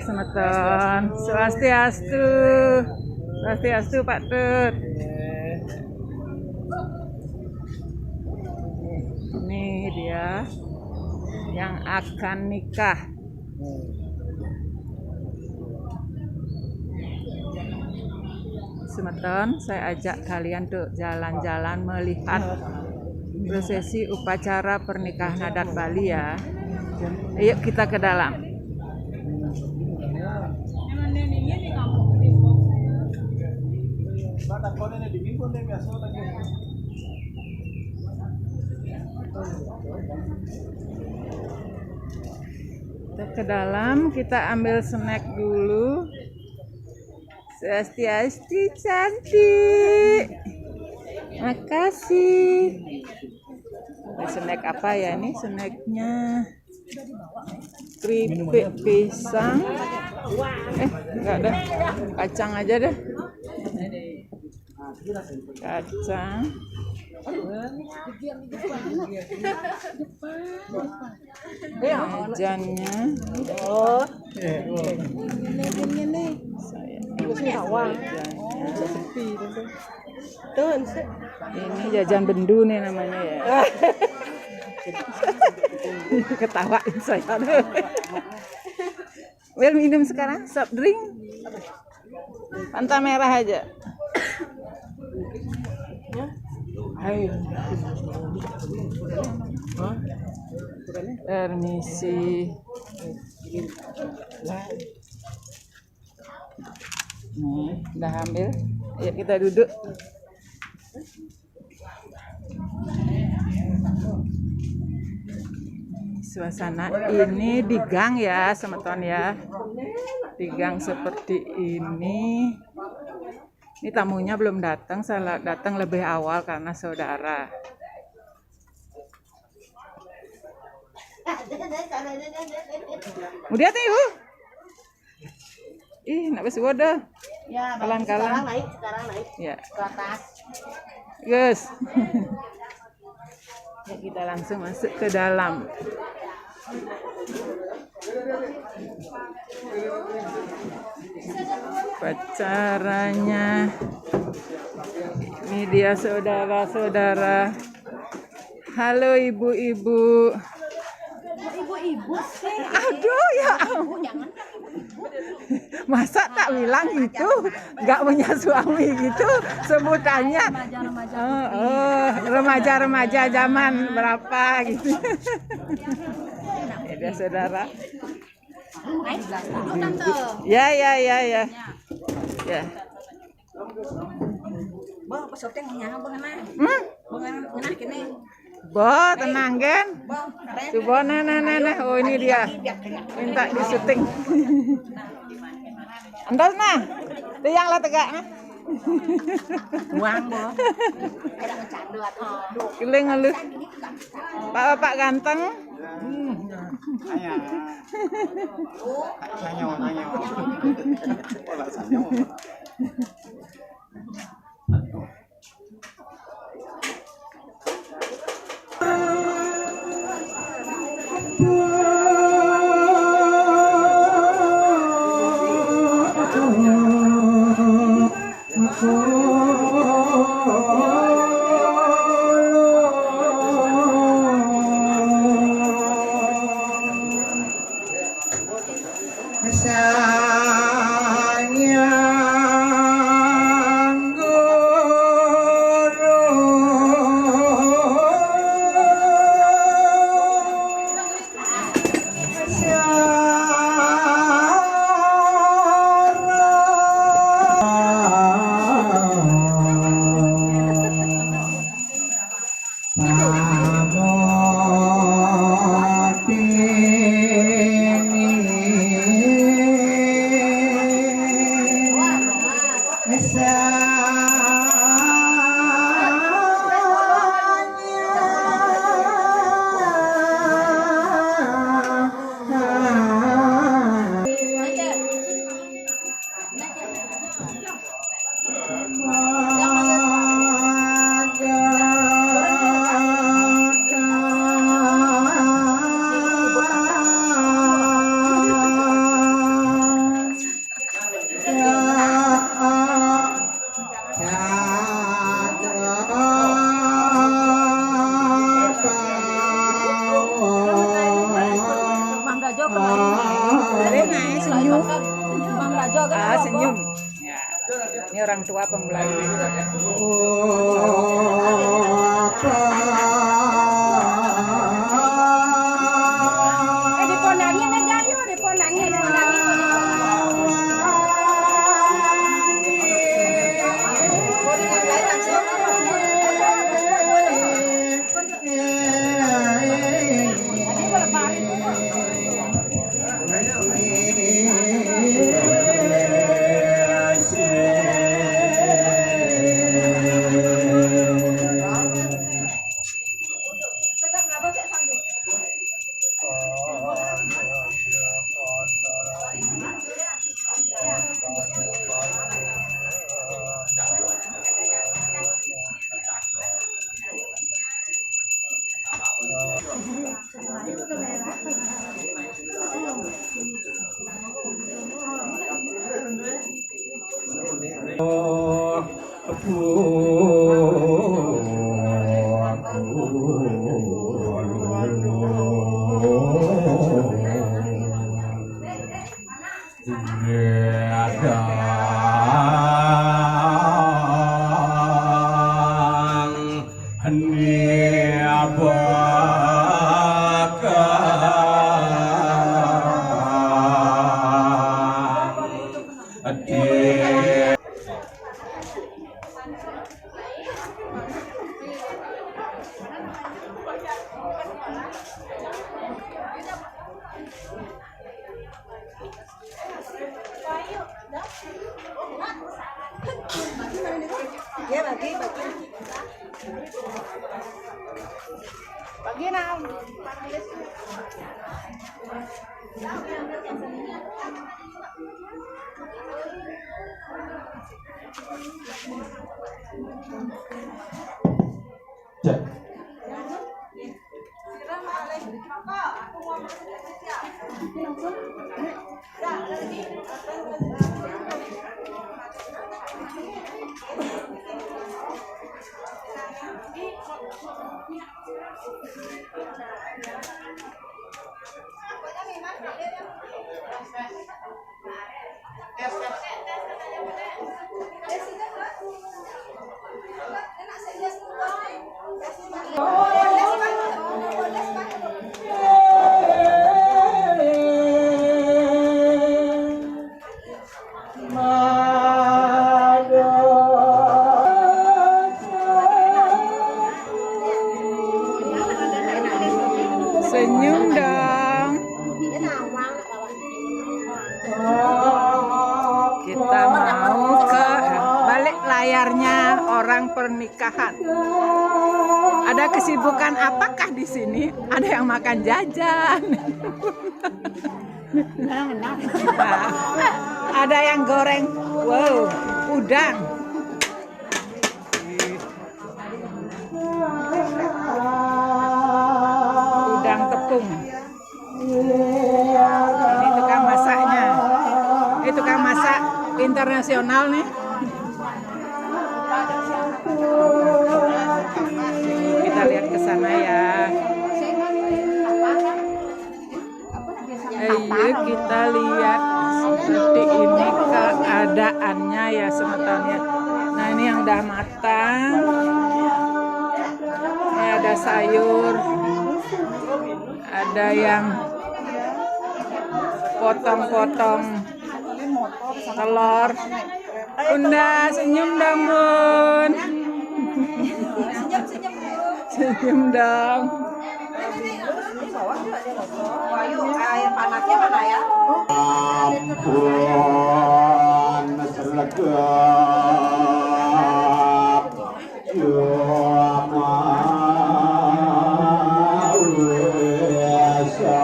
Semeton. Swastiastu. Swastiastu Pak Tut. Ini dia yang akan nikah. Semeton, saya ajak kalian tuh jalan-jalan melihat prosesi upacara pernikahan adat Bali ya. Ayo kita ke dalam. Kita ke dalam, kita ambil snack dulu. Swastiastu cantik. Makasih. Ini snack apa ya? Ini snacknya keripik pisang. Enggak ada. Kacang aja deh. Kacang. Mejannya. Oh. Ini jajan bendu nih namanya ya. Ketawain saya. Will minum sekarang soft drink? Fanta merah aja. Ayo. Permisi. Nih, udah ambil. Ayo kita duduk. Suasana ini di gang ya, Semeton ya. Di gang seperti ini. Ini tamunya belum datang, saya datang lebih awal karena saudara. Udah tuh ibu. Ih, nak besi wadah. Ya, Kalang-kalang. sekarang naik Ya. ke atas. Guys. Ya, kita langsung masuk ke dalam. Pacarannya. Ini dia saudara-saudara. Halo ibu-ibu. Ibu-ibu sih. Aduh ya. Masa tak bilang gitu, nggak punya suami gitu sebutannya. Remaja-remaja zaman berapa gitu. Ya saudara. Ya. Ya. Bang, pas syuting nyang beungeunah. Beungeunah kene. Bo, tenang kan? Coba nah. Oh ini dia. Minta di syuting. Andos nah. Tiang lah tegak nah. Buang, Bo. Ada bercanda atuh. Keling lu. Bapak ganteng. Sanyo. belajar kan. Boleh naik senyum. Cuma belajar kan. Ah, senyum. Ya. Ini orang tua pembelajar. Dipondangi aja yuk, dipondangi. Ya bagi. Bagi nam. Senyum dong. Kita mau ke balik layarnya orang pernikahan. Ada kesibukan apakah di sini? Ada yang makan jajan. Nah, ada yang goreng, wow, udang. Udang tepung. Ini tukang masaknya. Ini tukang masak internasional nih. Kita lihat ke sana ya. Ayo kita lihat seperti ini keadaannya ya semetonnya. Nah ini yang udah matang. Ini ada sayur. Ada yang potong-potong telur. Bunda senyum dong Bun. Senyum dong. Air panasnya mana ya? Ampun selegap Yama Wesa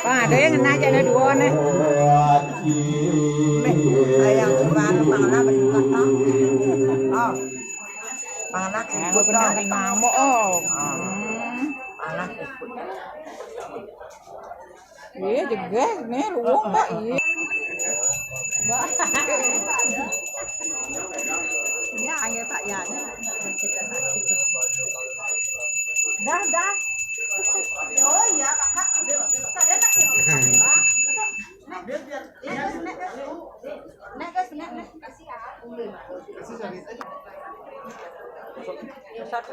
Pak, ada yang ngena aja ada dua nih. Yang sukaan panganan berikut no. Oh. Panganan ikut no. Kenang mo oh. Panganan ikut. Iya juga nih luwung Pak. Iya. Ya, ya Pak ya. Kita sakit. Dah. Oh iya Kakak. Tadi nak. Nek kasih ya. Satu.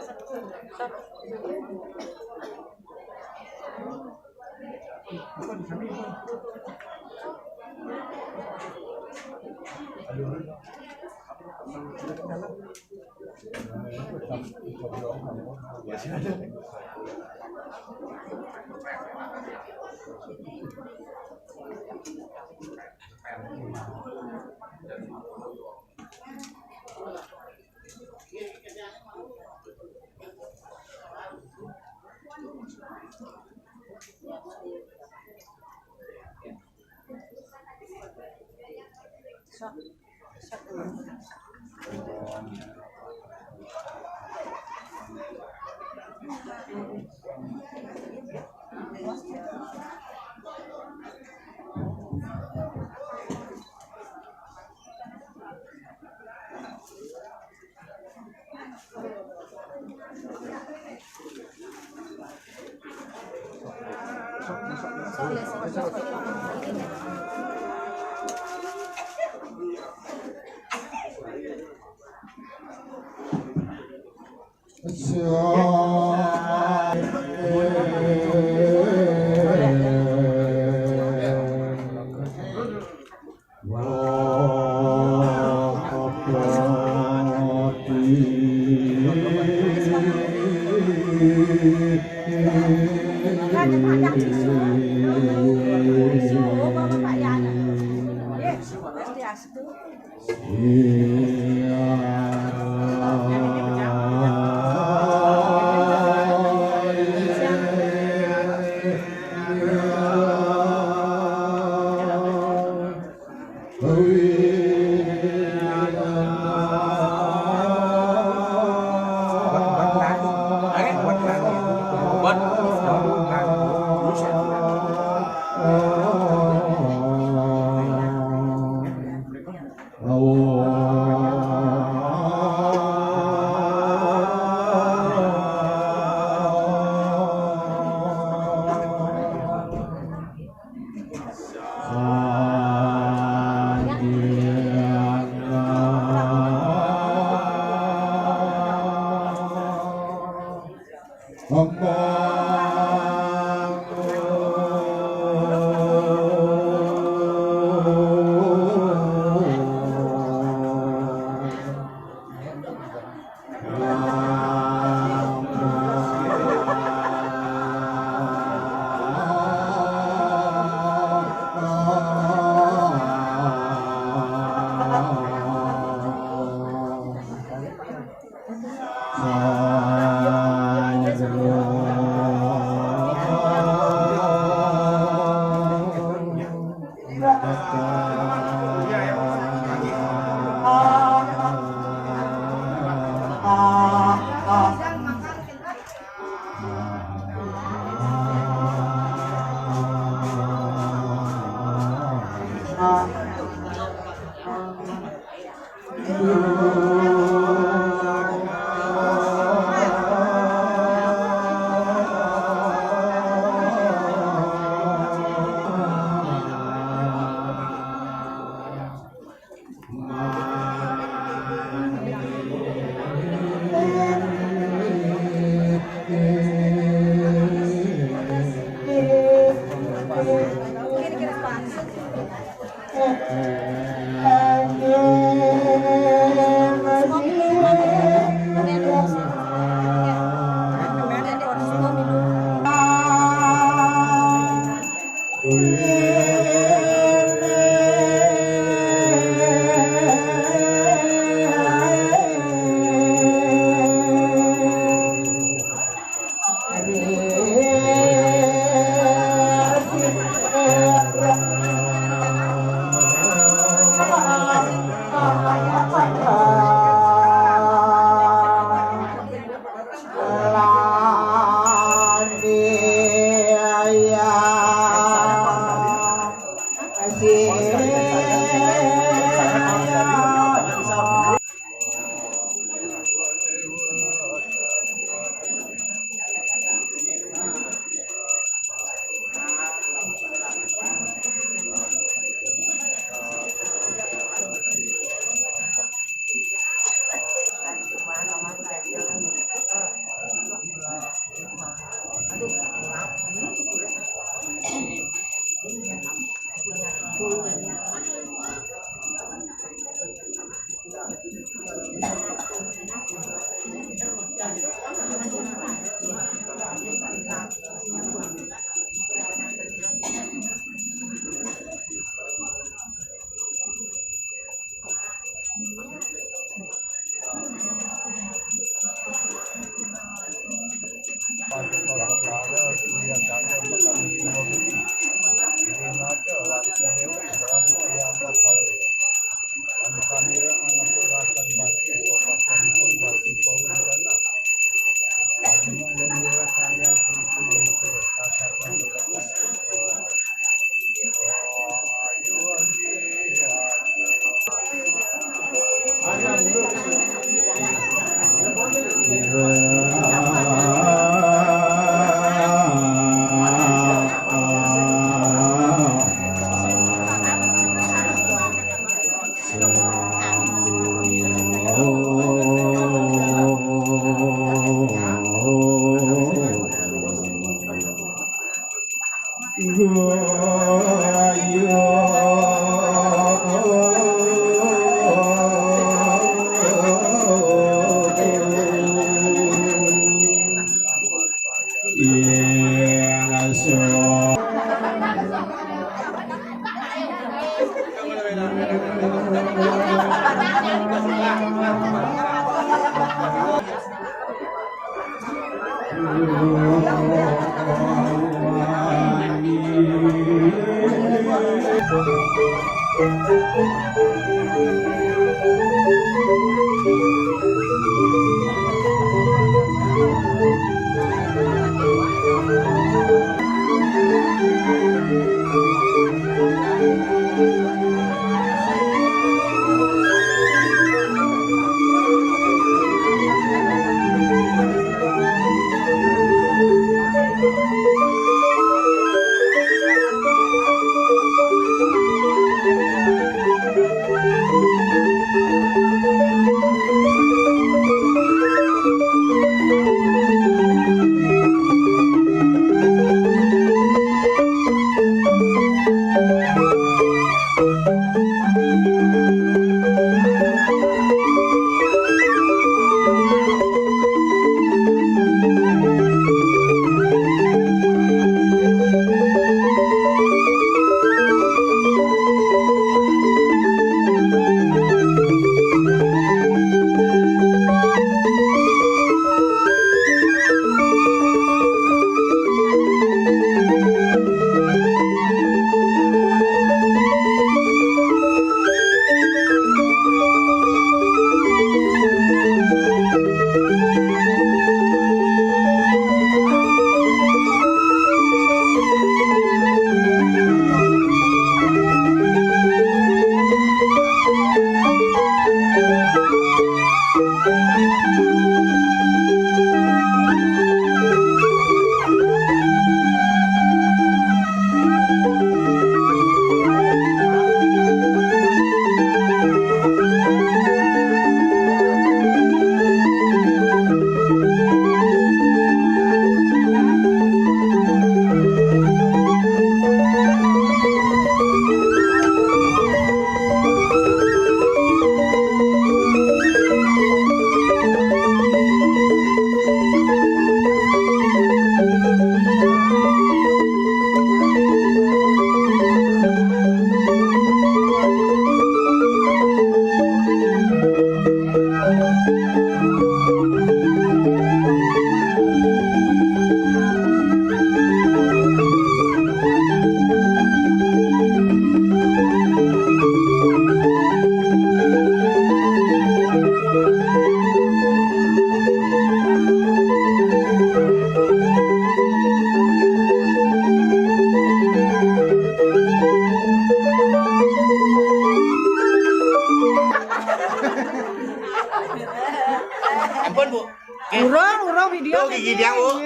Ampun Bu. Urung video. Tuh gigi dia Bu.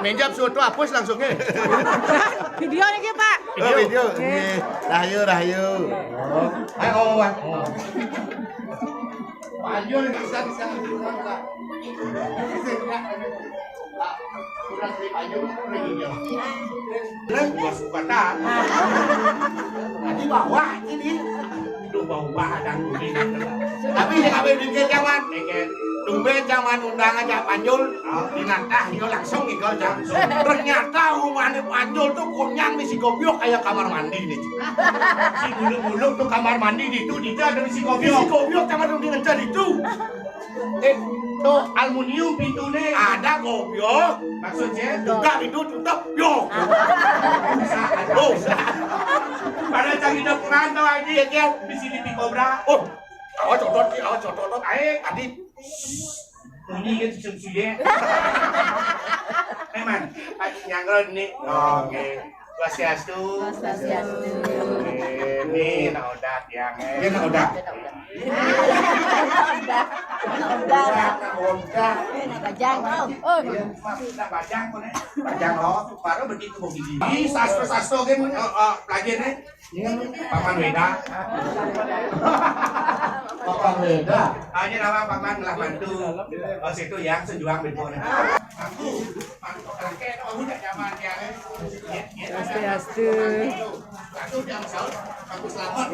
Menjawab suatu hapus langsungnya. Video nih Pak. Oh video. Nggih. Rahayu rahayu. Ayo Wan. Maju bisa. Kurang dari maju lagi dia. Leng masuk kata. Tadi bawa ini. Duh bawa dan ini. Tapi yang kami bikin zaman, tumben zaman undang aja Panjul, dinantah yo langsung ikut jam. Ternyata rumahnya Panjul tuh kunyang di si gobyok kayak kamar mandi nih. Si bulu-bulu tuh kamar mandi itu ada di si gobyok. Si gobyok kamar mandi ngejar itu. Tuh aluminium pintunya ada gobyok. Maksudnya juga itu tutup yo. Bisa. Pada cang hidup ngantor aja ya di sini di Cobra. Oh, cotot. Tadi bunyi kan sudah. Man, nyangkut nih. Oke. Swastiastu. Swastiastu. Ini nak odat yang ini nak odat. Nak odat. Bajang. Oh. Nak bajang pun bajang lo. Baru begitu begini. Ini sastra kan pelajaran Paman Weda. Papan Weda. Ini nama Paman lah mantu. Situ yang sejuang betul. Aku kakek kamu tidak zaman yang Swastiastu. aku yang sahur aku selamat.